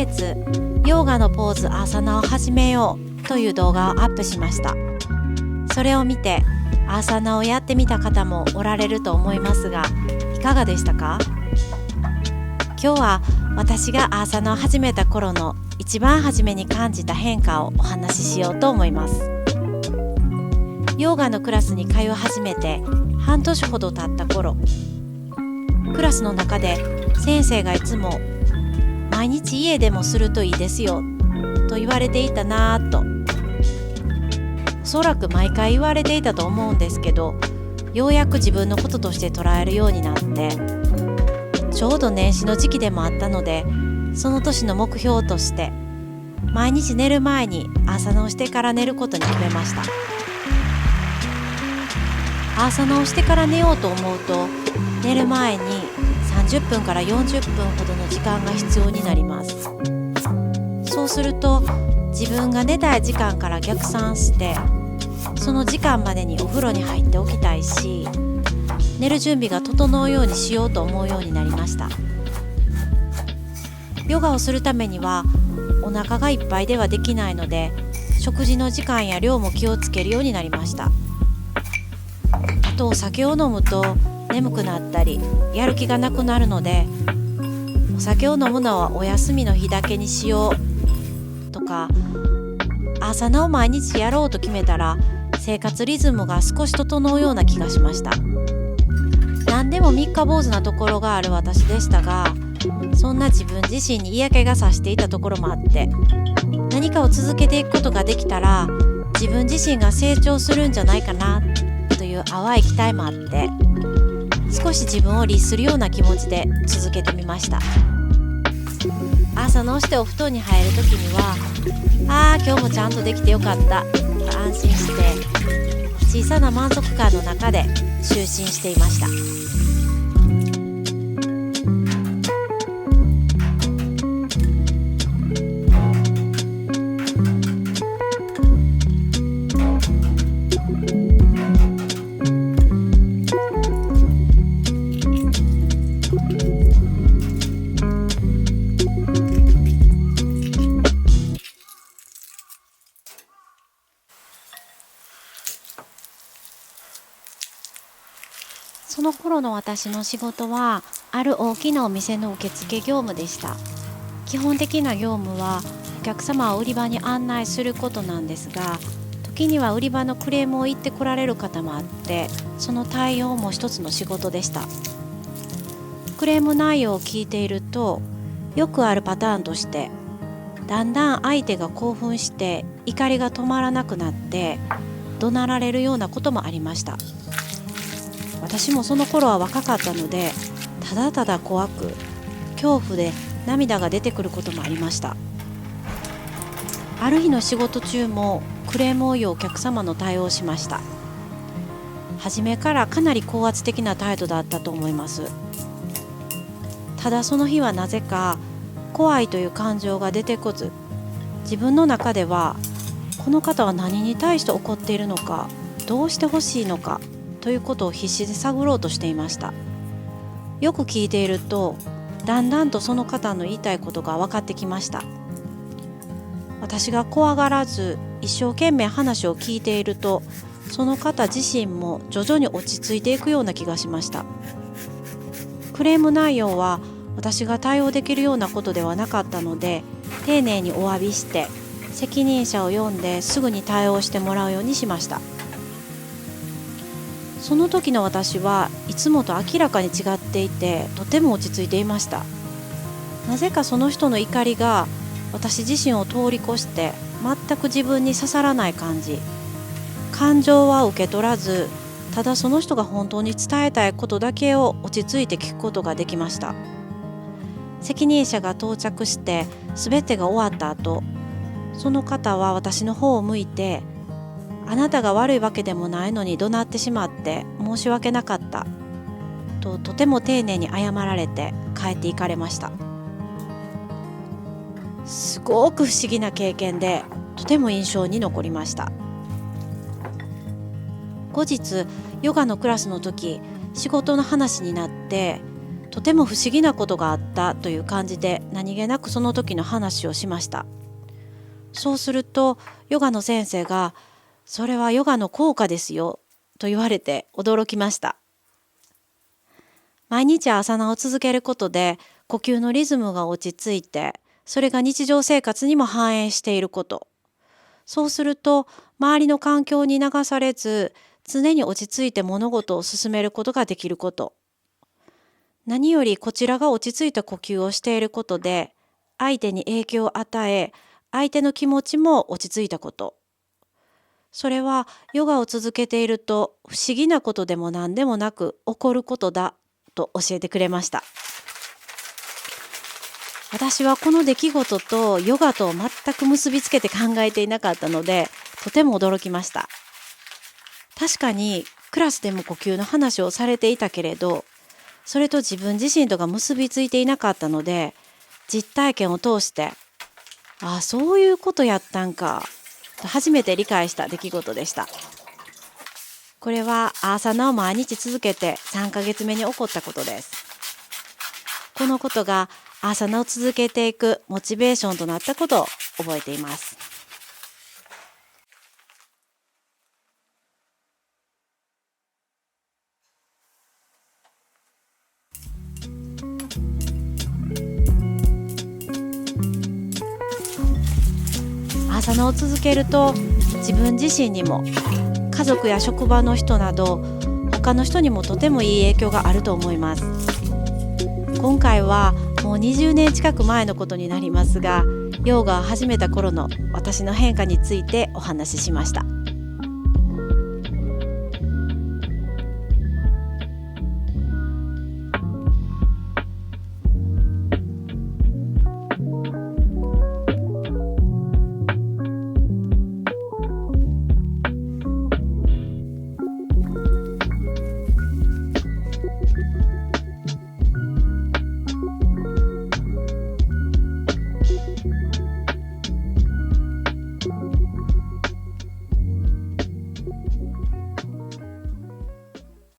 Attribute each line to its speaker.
Speaker 1: 月ヨガのポーズアーサナを始めようという動画をアップしました。それを見てアーサナをやってみた方もおられると思いますが、いかがでしたか？今日は私がアーサナを始めた頃の一番初めに感じた変化をお話ししようと思います。ヨガのクラスに通い始めて半年ほど経った頃、クラスの中で先生がいつも毎日家でもするといいですよと言われていたなぁと、おそらく毎回言われていたと思うんですけど、ようやく自分のこととして捉えるようになって、ちょうど年始の時期でもあったので、その年の目標として毎日寝る前にアーサナをしてから寝ることに決めました。アーサナをしてから寝ようと思うと、寝る前に30分から40分ほどの時間が必要になります。そうすると自分が寝たい時間から逆算して、その時間までにお風呂に入っておきたいし、寝る準備が整うようにしようと思うようになりました。ヨガをするためにはお腹がいっぱいではできないので、食事の時間や量も気をつけるようになりました。あとお酒を飲むと眠くなったりやる気がなくなるので、お酒を飲むのはお休みの日だけにしようとか、アーサナを毎日やろうと決めたら生活リズムが少し整うような気がしました。何でも三日坊主なところがある私でしたが、そんな自分自身に嫌気がさしていたところもあって、何かを続けていくことができたら自分自身が成長するんじゃないかなという淡い期待もあって、少し自分を律するような気持ちで続けてみました。アーサナをしてお布団に入るときには、今日もちゃんとできてよかったと安心して、小さな満足感の中で就寝していました。その頃の私の仕事はある大きなお店の受付業務でした。基本的な業務はお客様を売り場に案内することなんですが、時には売り場のクレームを言ってこられる方もあって、その対応も一つの仕事でした。クレーム内容を聞いていると、よくあるパターンとして、だんだん相手が興奮して怒りが止まらなくなって怒鳴られるようなこともありました。私もその頃は若かったので、ただただ怖く恐怖で涙が出てくることもありました。ある日の仕事中もクレームを言うお客様の対応をしました。初めからかなり高圧的な態度だったと思います。ただその日はなぜか怖いという感情が出てこず、自分の中ではこの方は何に対して怒っているのか、どうしてほしいのかということを必死で探ろうとしていました。よく聞いていると、だんだんとその方の言いたいことが分かってきました。私が怖がらず一生懸命話を聞いていると、その方自身も徐々に落ち着いていくような気がしました。クレーム内容は私が対応できるようなことではなかったので、丁寧にお詫びして責任者を呼んですぐに対応してもらうようにしました。その時の私はいつもと明らかに違っていて、とても落ち着いていました。なぜかその人の怒りが私自身を通り越して全く自分に刺さらない感じ。感情は受け取らず、ただその人が本当に伝えたいことだけを落ち着いて聞くことができました。責任者が到着して全てが終わった後、その方は私の方を向いて、あなたが悪いわけでもないのに怒鳴ってしまって申し訳なかったと、とても丁寧に謝られて帰っていかれました。すごく不思議な経験で、とても印象に残りました。後日ヨガのクラスの時、仕事の話になって、とても不思議なことがあったという感じで何気なくその時の話をしました。そうするとヨガの先生がそれはヨガの効果ですよと言われて驚きました。毎日アーサナを続けることで呼吸のリズムが落ち着いて、それが日常生活にも反映していること。そうすると周りの環境に流されず常に落ち着いて物事を進めることができること。何よりこちらが落ち着いた呼吸をしていることで相手に影響を与え、相手の気持ちも落ち着いたこと。それはヨガを続けていると不思議なことでも何でもなく起こることだと教えてくれました。私はこの出来事とヨガと全く結びつけて考えていなかったので、とても驚きました。確かにクラスでも呼吸の話をされていたけれど、それと自分自身とが結びついていなかったので、実体験を通して、ああそういうことやったんかと初めて理解した出来事でした。これはアーサナを毎日続けて3ヶ月目に起こったことです。このことがアーサナを続けていくモチベーションとなったことを覚えています。アーサナを続けると自分自身にも家族や職場の人など他の人にもとてもいい影響があると思います。今回はもう20年近く前のことになりますが、ヨガを始めた頃の私の変化についてお話ししました。